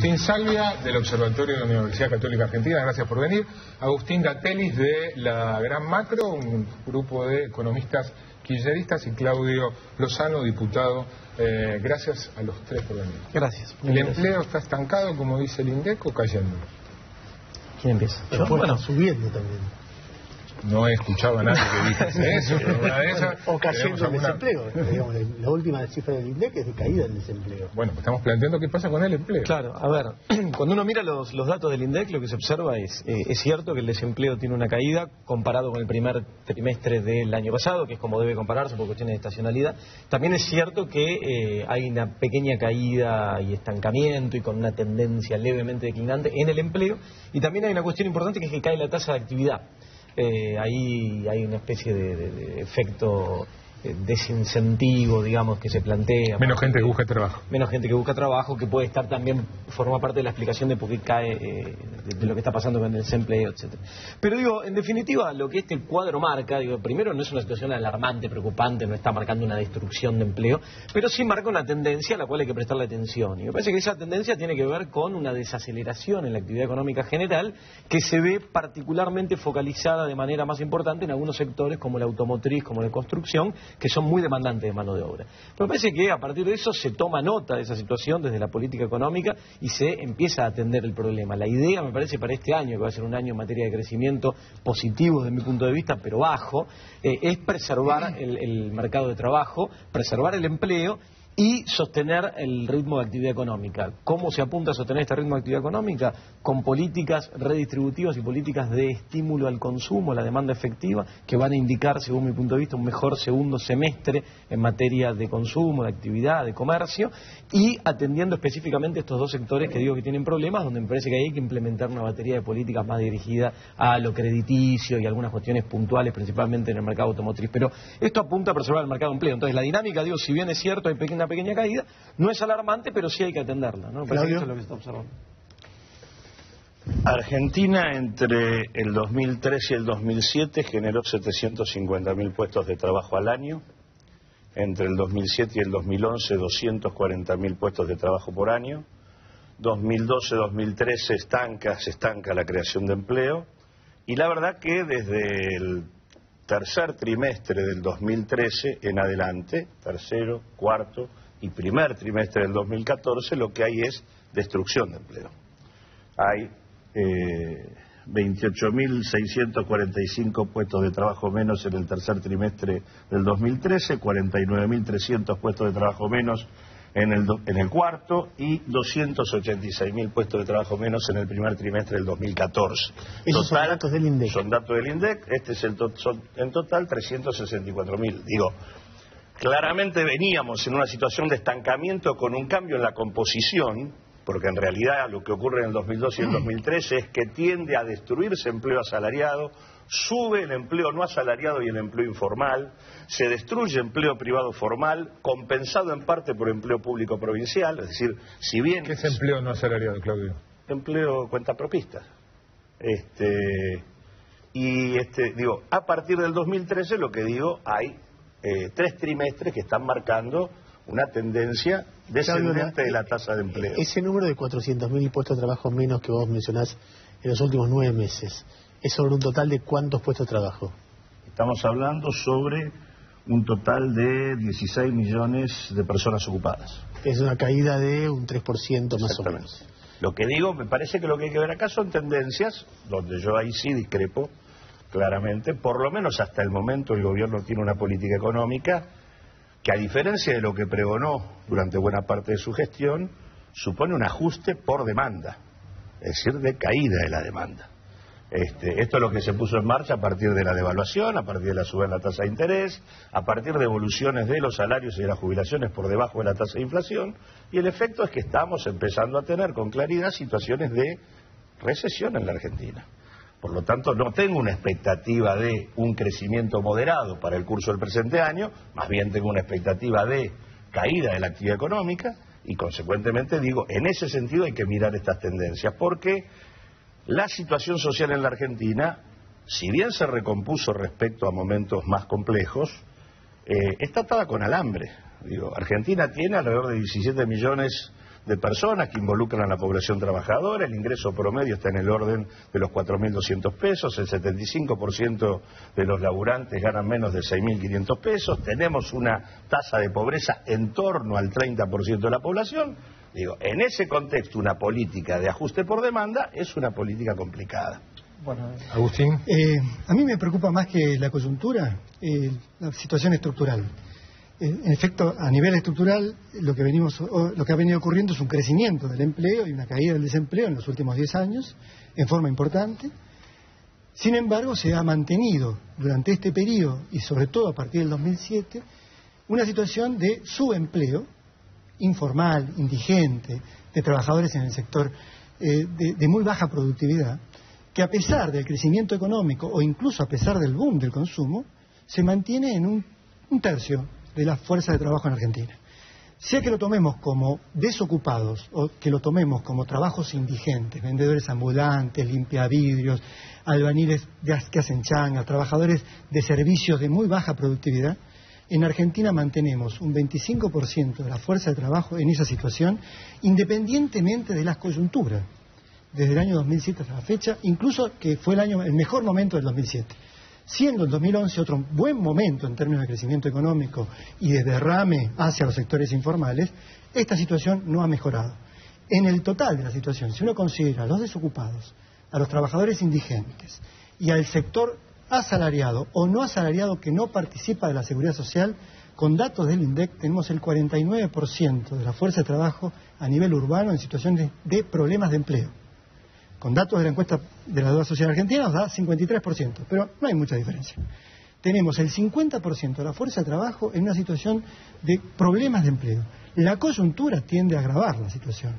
Agustín Salvia, del Observatorio de la Universidad Católica Argentina, gracias por venir. Agustín Gatelis, de La Gran Macro, un grupo de economistas kirchneristas, y Claudio Lozano, diputado. Gracias a los tres por venir. Gracias. ¿El empleo está estancado, como dice el INDEC, o cayendo? ¿Quién empieza? Bueno, subiendo también. No he escuchado a nadie que dijese eso, pero una de esas... O cayendo el desempleo. Digamos, la última cifra del INDEC es de caída del desempleo. Bueno, estamos planteando qué pasa con el empleo. Claro, a ver, cuando uno mira los datos del INDEC, lo que se observa es cierto que el desempleo tiene una caída comparado con el primer trimestre del año pasado, que es como debe compararse por cuestiones de estacionalidad. También es cierto que hay una pequeña caída y estancamiento y con una tendencia levemente declinante en el empleo. Y también hay una cuestión importante, que es que cae la tasa de actividad. Ahí hay una especie de efecto desincentivo, digamos, que se plantea. Menos gente que busca trabajo. Menos gente que busca trabajo, que puede estar también, forma parte de la explicación de por qué cae, de lo que está pasando con el desempleo, etcétera. Pero digo, en definitiva, lo que este cuadro marca, digo, primero no es una situación alarmante, preocupante, no está marcando una destrucción de empleo, pero sí marca una tendencia a la cual hay que prestarle atención. Y me parece que esa tendencia tiene que ver con una desaceleración en la actividad económica general, que se ve particularmente focalizada de manera más importante en algunos sectores como la automotriz, como la construcción, que son muy demandantes de mano de obra. Pero me parece que a partir de eso se toma nota de esa situación desde la política económica y se empieza a atender el problema. La idea, me parece, para este año, que va a ser un año en materia de crecimiento positivo desde mi punto de vista, pero bajo, es preservar el mercado de trabajo, preservar el empleo y sostener el ritmo de actividad económica. ¿Cómo se apunta a sostener este ritmo de actividad económica? Con políticas redistributivas y políticas de estímulo al consumo, la demanda efectiva, que van a indicar, según mi punto de vista, un mejor segundo semestre en materia de consumo, de actividad, de comercio, y atendiendo específicamente estos dos sectores que digo que tienen problemas, donde me parece que hay que implementar una batería de políticas más dirigida a lo crediticio y algunas cuestiones puntuales, principalmente en el mercado automotriz. Pero esto apunta a preservar el mercado de empleo. Entonces, la dinámica, digo, si bien es cierto, hay una pequeña caída, no es alarmante, pero sí hay que atenderla, ¿no? Eso es lo que se está observando. Argentina entre el 2003 y el 2007 generó 750.000 puestos de trabajo al año. Entre el 2007 y el 2011, 240.000 puestos de trabajo por año. 2012-2013 se estanca la creación de empleo. Y la verdad que desde el tercer trimestre del 2013 en adelante, tercero, cuarto y primer trimestre del 2014, lo que hay es destrucción de empleo. Hay 28.645 puestos de trabajo menos en el tercer trimestre del 2013, 49.300 puestos de trabajo menos en el cuarto y 286.000 puestos de trabajo menos en el primer trimestre del 2014. Esos son datos del INDEC. Son datos del INDEC, son en total 364.000. Digo, claramente veníamos en una situación de estancamiento con un cambio en la composición, porque en realidad lo que ocurre en el 2012 y el 2013 es que tiende a destruirse empleo asalariado, sube el empleo no asalariado y el empleo informal, se destruye empleo privado formal, compensado en parte por empleo público provincial, es decir, si bien... ¿Qué es empleo no asalariado, Claudio? Empleo cuentapropistas. Digo, a partir del 2013, lo que digo, hay 3 trimestres que están marcando una tendencia descendente de la tasa de empleo. Ese número de 400.000 puestos de trabajo menos que vos mencionás en los últimos 9 meses, ¿es sobre un total de cuántos puestos de trabajo? Estamos hablando sobre un total de 16 millones de personas ocupadas. Es una caída de un 3% más o menos. Lo que digo, me parece que lo que hay que ver acá son tendencias, donde yo ahí sí discrepo claramente. Por lo menos hasta el momento el gobierno tiene una política económica que, a diferencia de lo que pregonó durante buena parte de su gestión, supone un ajuste por demanda, es decir, de caída de la demanda. Esto es lo que se puso en marcha a partir de la devaluación, a partir de la subida en la tasa de interés, a partir de evoluciones de los salarios y de las jubilaciones por debajo de la tasa de inflación, y el efecto es que estamos empezando a tener con claridad situaciones de recesión en la Argentina. Por lo tanto, no tengo una expectativa de un crecimiento moderado para el curso del presente año, más bien tengo una expectativa de caída de la actividad económica y, consecuentemente, digo, en ese sentido hay que mirar estas tendencias, porque la situación social en la Argentina, si bien se recompuso respecto a momentos más complejos, está atada con alambre. Digo, Argentina tiene alrededor de 17 millones de personas que involucran a la población trabajadora. El ingreso promedio está en el orden de los 4.200 pesos, el 75% de los laburantes ganan menos de 6.500 pesos, tenemos una tasa de pobreza en torno al 30% de la población. Digo, en ese contexto, una política de ajuste por demanda es una política complicada. Bueno, Agustín. A mí me preocupa más que la coyuntura, la situación estructural. En efecto, a nivel estructural, lo que ha venido ocurriendo es un crecimiento del empleo y una caída del desempleo en los últimos 10 años, en forma importante. Sin embargo, se ha mantenido durante este periodo, y sobre todo a partir del 2007, una situación de subempleo informal, indigente, de trabajadores en el sector de muy baja productividad, que a pesar del crecimiento económico o incluso a pesar del boom del consumo, se mantiene en un tercio de la fuerza de trabajo en Argentina. Sea que lo tomemos como desocupados o que lo tomemos como trabajos indigentes, vendedores ambulantes, limpiavidrios, albañiles que hacen changas, trabajadores de servicios de muy baja productividad, en Argentina mantenemos un 25% de la fuerza de trabajo en esa situación, independientemente de las coyunturas, desde el año 2007 hasta la fecha, incluso que fue el mejor momento del 2007. Siendo el 2011 otro buen momento en términos de crecimiento económico y de derrame hacia los sectores informales, esta situación no ha mejorado. En el total de la situación, si uno considera a los desocupados, a los trabajadores indigentes y al sector asalariado o no asalariado que no participa de la seguridad social, con datos del INDEC tenemos el 49% de la fuerza de trabajo a nivel urbano en situaciones de problemas de empleo. Con datos de la encuesta de la Deuda Social Argentina nos da 53%, pero no hay mucha diferencia. Tenemos el 50% de la fuerza de trabajo en una situación de problemas de empleo. La coyuntura tiende a agravar la situación,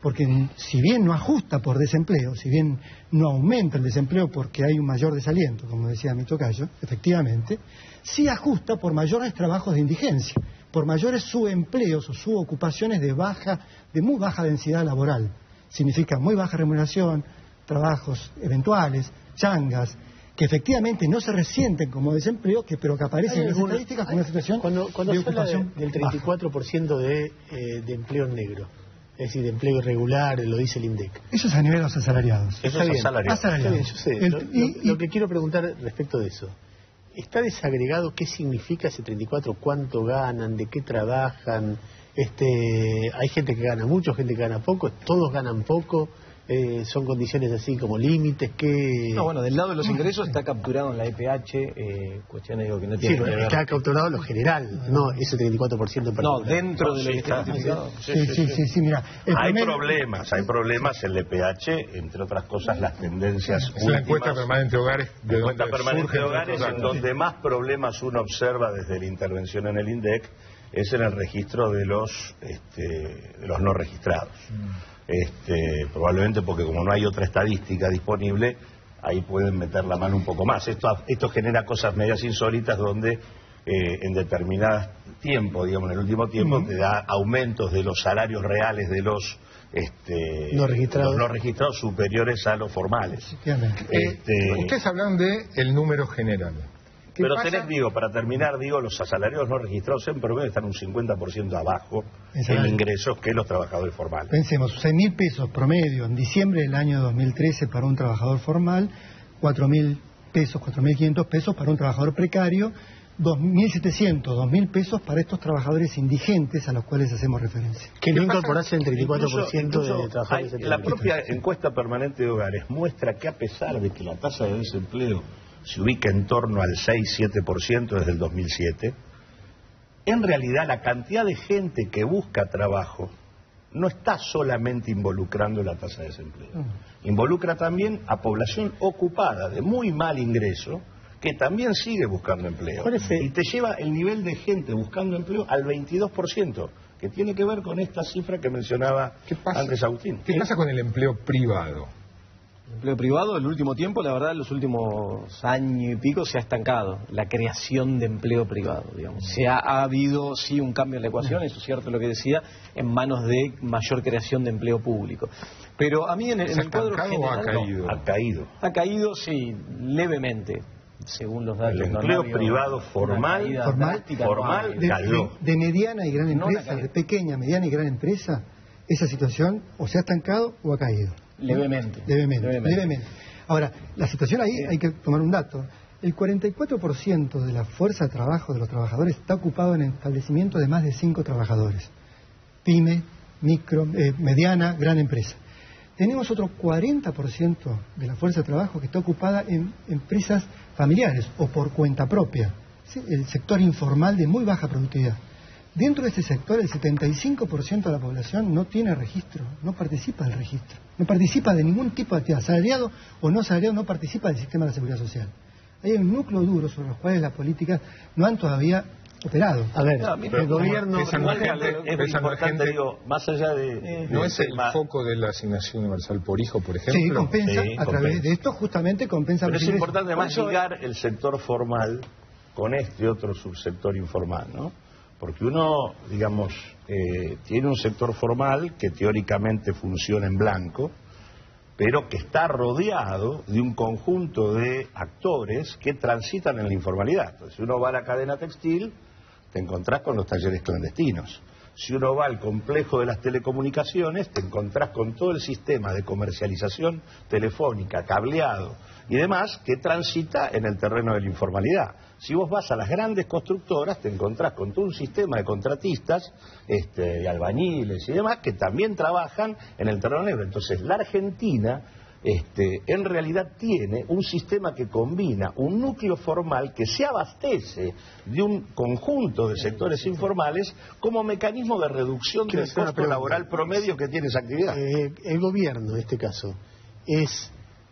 porque si bien no ajusta por desempleo, si bien no aumenta el desempleo porque hay un mayor desaliento, como decía mi tocayo, efectivamente, sí ajusta por mayores trabajos de indigencia, por mayores subempleos o subocupaciones de muy baja densidad laboral. Significa muy baja remuneración, trabajos eventuales, changas, que efectivamente no se resienten como desempleo, pero que aparecen en las estadísticas como una situación de ocupación del 34% de empleo negro, es decir, de empleo irregular, lo dice el INDEC. Eso es a nivel de los asalariados. Eso es asalariado. Está bien, yo sé. Lo que quiero preguntar respecto de eso, ¿está desagregado qué significa ese 34%? ¿Cuánto ganan? ¿De qué trabajan? Hay gente que gana mucho, gente que gana poco, todos ganan poco, son condiciones así como límites que... No, bueno, del lado de los ingresos está capturado en la EPH, cuestiones digo, que no tienen que ver. Está capturado lo general, no ese 34% en particular. No, dentro de lo que está capturado. Sí, mira. Hay problemas en el EPH, entre otras cosas las tendencias últimas. Es la encuesta permanente de hogares. La encuesta permanente de hogares, en donde más problemas uno observa desde la intervención en el INDEC, es en el registro de los no registrados. Probablemente porque como no hay otra estadística disponible, ahí pueden meter la mano un poco más. Esto genera cosas medias insólitas donde en determinados tiempos, digamos en el último tiempo, te da aumentos de los salarios reales de los no registrados les a los formales. Ustedes hablan de el número general. Pero para terminar, los asalariados no registrados en promedio están un 50% abajo en ingresos que los trabajadores formales. Pensemos, 6.000 pesos promedio en diciembre del año 2013 para un trabajador formal, 4.000 pesos, 4.500 pesos para un trabajador precario, 2.700, 2.000 pesos para estos trabajadores indigentes a los cuales hacemos referencia. Que no incorporase el 34% de trabajadores. La propia encuesta permanente de hogares muestra que a pesar de que la tasa de desempleo se ubica en torno al 6-7% desde el 2007, en realidad la cantidad de gente que busca trabajo no está solamente involucrando la tasa de desempleo. Involucra también a población ocupada de muy mal ingreso que también sigue buscando empleo. Y te lleva el nivel de gente buscando empleo al 22%, que tiene que ver con esta cifra que mencionaba Andrés Agustín. ¿Qué pasa con el empleo privado? El empleo privado, en el último tiempo, la verdad, en los últimos años y pico se ha estancado la creación de empleo privado, digamos. Ha habido, sí, un cambio en la ecuación, eso es cierto lo que decía, en manos de mayor creación de empleo público. Pero a mí en el cuadro general... Ha caído. Ha caído, sí, levemente, según los datos. El empleo privado formal de mediana y gran empresa, de pequeña, mediana y gran empresa, esa situación o se ha estancado o ha caído. Levemente. Levemente. Ahora, la situación ahí hay que tomar un dato. El 44% de la fuerza de trabajo de los trabajadores está ocupado en establecimientos de más de 5 trabajadores. Pyme, micro, mediana, gran empresa. Tenemos otro 40% de la fuerza de trabajo que está ocupada en empresas familiares o por cuenta propia. ¿Sí? El sector informal de muy baja productividad. Dentro de este sector, el 75% de la población no tiene registro, no participa del registro, no participa de ningún tipo de actividad. Asalariado o no asalariado no participa del sistema de la seguridad social. Hay un núcleo duro sobre los cuales las políticas no han todavía operado. A ver, el gobierno... Es importante, digo, más allá de... ¿No es el foco de la asignación universal por hijo, por ejemplo? Sí, compensa, a través de esto justamente compensa... Pero es importante más ligar el sector formal con este otro subsector informal, ¿no? Porque uno, digamos, tiene un sector formal que teóricamente funciona en blanco, pero que está rodeado de un conjunto de actores que transitan en la informalidad. Entonces, si uno va a la cadena textil, te encontrás con los talleres clandestinos. Si uno va al complejo de las telecomunicaciones, te encontrás con todo el sistema de comercialización telefónica, cableado y demás, que transita en el terreno de la informalidad. Si vos vas a las grandes constructoras, te encontrás con todo un sistema de contratistas, de albañiles y demás, que también trabajan en el terreno negro. Entonces, la Argentina... en realidad tiene un sistema que combina un núcleo formal que se abastece de un conjunto de sectores informales como mecanismo de reducción del costo laboral promedio que tiene esa actividad. El gobierno, en este caso,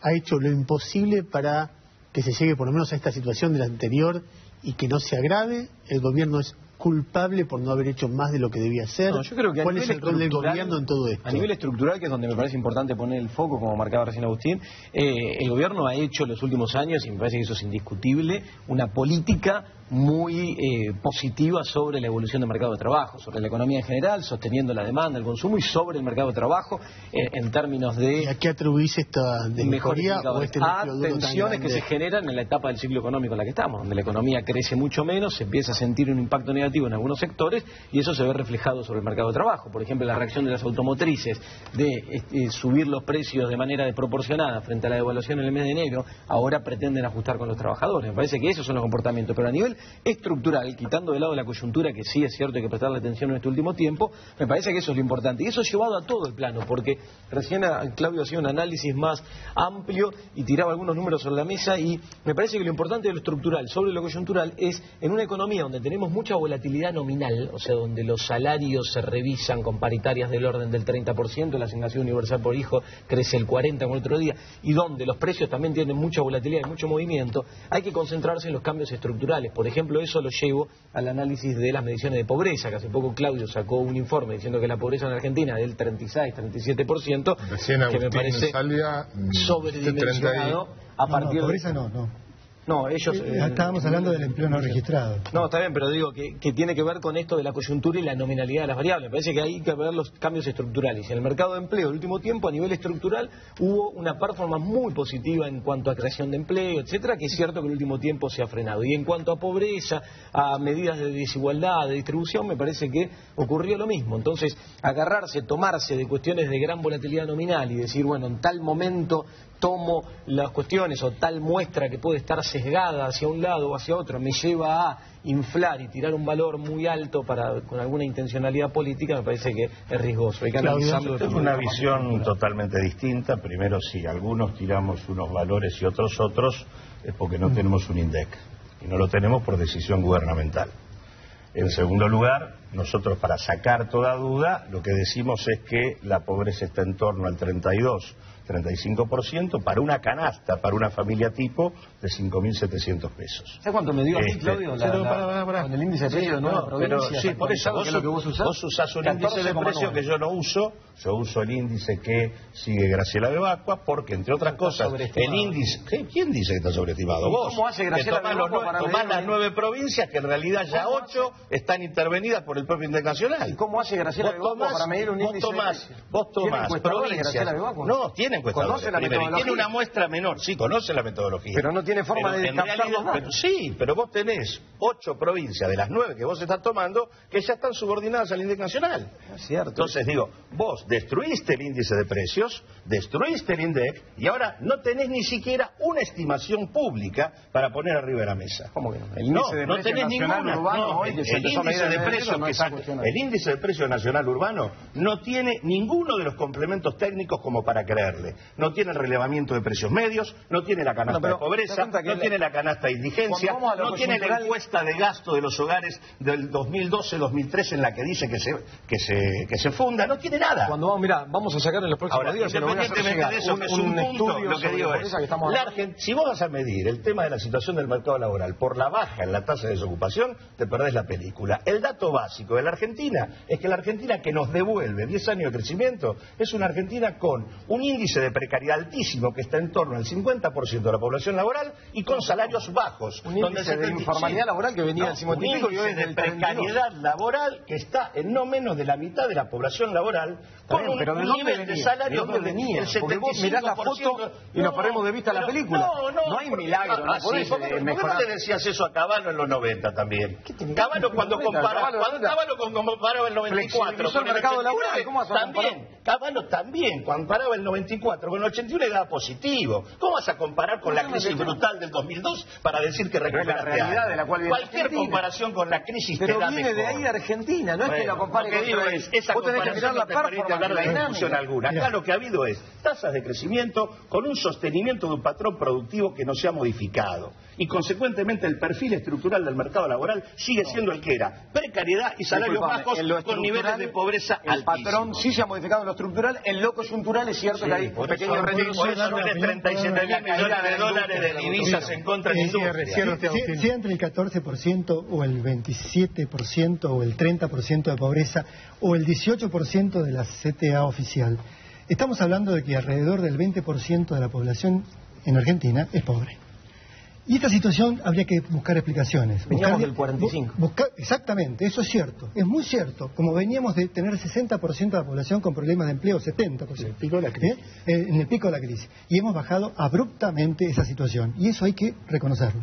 ha hecho lo imposible para que se llegue por lo menos a esta situación de la anterior y que no se agrave. El gobierno es culpable por no haber hecho más de lo que debía hacer. No, yo creo que ¿Cuál es el rol del gobierno en todo esto? A nivel estructural, que es donde me parece importante poner el foco, como marcaba recién Agustín, el gobierno ha hecho en los últimos años, y me parece que eso es indiscutible, una política muy positiva sobre la evolución del mercado de trabajo, sobre la economía en general, sosteniendo la demanda, el consumo y sobre el mercado de trabajo en términos de... ¿Y a qué atribuís esta mejoría o este núcleo duro tan tensiones grande? que se generan en la etapa del ciclo económico en la que estamos, donde la economía crece mucho menos, se empieza a sentir un impacto negativo en algunos sectores y eso se ve reflejado sobre el mercado de trabajo. Por ejemplo, la reacción de las automotrices de subir los precios de manera desproporcionada frente a la devaluación en el mes de enero, ahora pretenden ajustar con los trabajadores. Me parece que esos son los comportamientos, pero a nivel estructural, quitando de lado la coyuntura, que sí es cierto hay que prestarle atención en este último tiempo, me parece que eso es lo importante. Y eso es llevado a todo el plano, porque recién Claudio hacía un análisis más amplio y tiraba algunos números sobre la mesa, y me parece que lo importante de lo estructural sobre lo coyuntural es, en una economía donde tenemos mucha volatilidad nominal, o sea, donde los salarios se revisan con paritarias del orden del 30%, la asignación universal por hijo crece el 40% como el otro día, y donde los precios también tienen mucha volatilidad y mucho movimiento, hay que concentrarse en los cambios estructurales. Por ejemplo, eso lo llevo al análisis de las mediciones de pobreza, que hace poco Claudio sacó un informe diciendo que la pobreza en Argentina es del 36-37%, que me parece sobredimensionado a partir de... pobreza no. No, ellos... estábamos hablando del empleo no registrado. No, está bien, pero digo que tiene que ver con esto de la coyuntura y la nominalidad de las variables. Me parece que hay que ver los cambios estructurales. En el mercado de empleo, el último tiempo, a nivel estructural, hubo una performance muy positiva en cuanto a creación de empleo, etcétera, que es cierto que el último tiempo se ha frenado. Y en cuanto a pobreza, a medidas de desigualdad, de distribución, me parece que ocurrió lo mismo. Entonces, tomarse de cuestiones de gran volatilidad nominal y decir, bueno, en tal momento tomo las cuestiones o tal muestra que puede estar sesgada hacia un lado o hacia otro, me lleva a inflar y tirar un valor muy alto con alguna intencionalidad política, me parece que es riesgoso. Hay que analizarlo. Es una visión totalmente distinta. Primero, si algunos tiramos unos valores y otros otros, es porque no tenemos un INDEC. Y no lo tenemos por decisión gubernamental. En segundo lugar, nosotros, para sacar toda duda, lo que decimos es que la pobreza está en torno al 35% para una canasta, para una familia tipo, de 5.700 pesos. ¿Sabes cuánto me dio a mí, Claudio? Con el índice de precios de nueva provincia. Sí, por eso vos usás un índice de precio que yo no uso. Yo uso el índice que sigue Graciela Bebacqua, porque, entre otras cosas, el índice... ¿Quién dice que está sobreestimado? Vos. ¿Cómo hace Graciela Bebacqua para tomás las 9 provincias, que en realidad ya 8 están intervenidas por el propio índice nacional. ¿Y cómo hace Graciela Bebaco para medir un índice de precios? Vos tomás provincias. No, tiene encuestadores. ¿Conoce la metodología? Tiene una muestra menor, sí, conoce la metodología. Pero no tiene forma de captar los datos. Sí, pero vos tenés 8 provincias de las 9 que vos estás tomando que ya están subordinadas al índice nacional. Es cierto. Entonces digo, vos destruiste el índice de precios, destruiste el INDEC y ahora no tenés ni siquiera una estimación pública para poner arriba de la mesa. ¿Cómo que no? El índice de precio nacional urbano hoy, el índice de precio nacional urbano no tiene ninguno de los complementos técnicos como para creerle. No tiene el relevamiento de precios medios, no tiene la canasta de pobreza, no tiene la canasta de indigencia, no tiene la encuesta de gasto de los hogares del 2012-2013 en la que dice que se funda, no tiene nada. Cuando vamos a sacar en los próximos días, independientemente de eso, que es un punto, lo que digo es, si vos vas a medir el tema de la situación del mercado laboral por la baja en la tasa de desocupación, te perdés la película. El dato básico de la Argentina es que la Argentina que nos devuelve 10 años de crecimiento es una Argentina con un índice de precariedad altísimo que está en torno al 50% de la población laboral y con salarios bajos. Un índice de informalidad laboral que venía del 55 y hoy es del precariedad laboral que está en no menos de la mitad de la población laboral con un nivel de salario ¿de venía? Porque vos mirás la foto y nos ponemos de vista la película. No hay milagro. ¿Por qué no le decías eso a Cavallo en los 90 también? Cavallo cuando comparaba el 94 con el mercado laboral, también, Cavallo también, cuando comparaba el 94 con el 81 le daba positivo. ¿Cómo vas a comparar con la crisis brutal del 2002 para decir que recuperaste la realidad de la cual cualquier comparación con la crisis pero te da viene mejor. de ahí de Argentina, no es que lo compare con esa comparación no te permite hablar de discusión alguna. Acá lo que ha habido es tasas de crecimiento con un sostenimiento de un patrón productivo que no se ha modificado. Y consecuentemente el perfil estructural del mercado laboral sigue siendo el que era. Precariedad y salarios bajos con niveles de pobreza altísimos. El patrón sí se ha modificado en lo estructural, en lo coyuntural es cierto que hay un pequeño retroceso. Por eso tenés 37.000 millones de dólares de divisas en contra de la industria. Sea entre el 14% o el 27% o el 30% de pobreza o el 18% de la CTA oficial, estamos hablando de que alrededor del 20% de la población en Argentina es pobre. Y esta situación habría que buscar explicaciones. Veníamos del 45. Exactamente, eso es cierto, es muy cierto. Como veníamos de tener 60% de la población con problemas de empleo, 70%. En el pico de la crisis. En el pico de la crisis. Y hemos bajado abruptamente esa situación. Y eso hay que reconocerlo.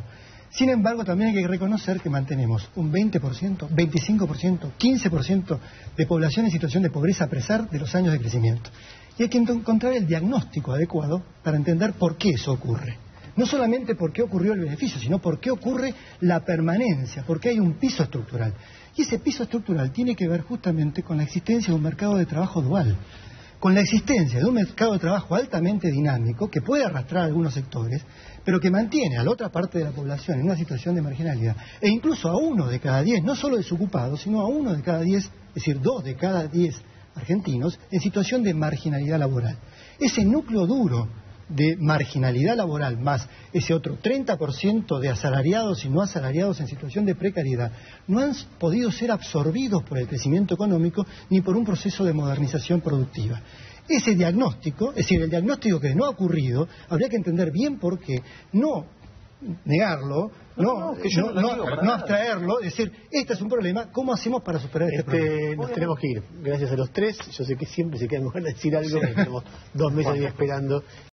Sin embargo, también hay que reconocer que mantenemos un 20%, 25%, 15% de población en situación de pobreza a pesar de los años de crecimiento. Y hay que encontrar el diagnóstico adecuado para entender por qué eso ocurre. No solamente por qué ocurrió el beneficio, sino por qué ocurre la permanencia, porque hay un piso estructural. Y ese piso estructural tiene que ver justamente con la existencia de un mercado de trabajo dual, con la existencia de un mercado de trabajo altamente dinámico que puede arrastrar a algunos sectores, pero que mantiene a la otra parte de la población en una situación de marginalidad, e incluso a 1 de cada 10, no solo desocupados, sino a 1 de cada 10, es decir, 2 de cada 10 argentinos en situación de marginalidad laboral. Ese núcleo duro de marginalidad laboral más ese otro 30% de asalariados y no asalariados en situación de precariedad no han podido ser absorbidos por el crecimiento económico ni por un proceso de modernización productiva. Ese diagnóstico, es decir, el diagnóstico que no ha ocurrido, habría que entender bien por qué, no negarlo, no abstraerlo, es decir, este es un problema, ¿cómo hacemos para superar este problema? Nos tenemos que ir, gracias a los tres, yo sé que siempre se quedan con ganas de decir algo, pero tenemos 2 meses ahí esperando.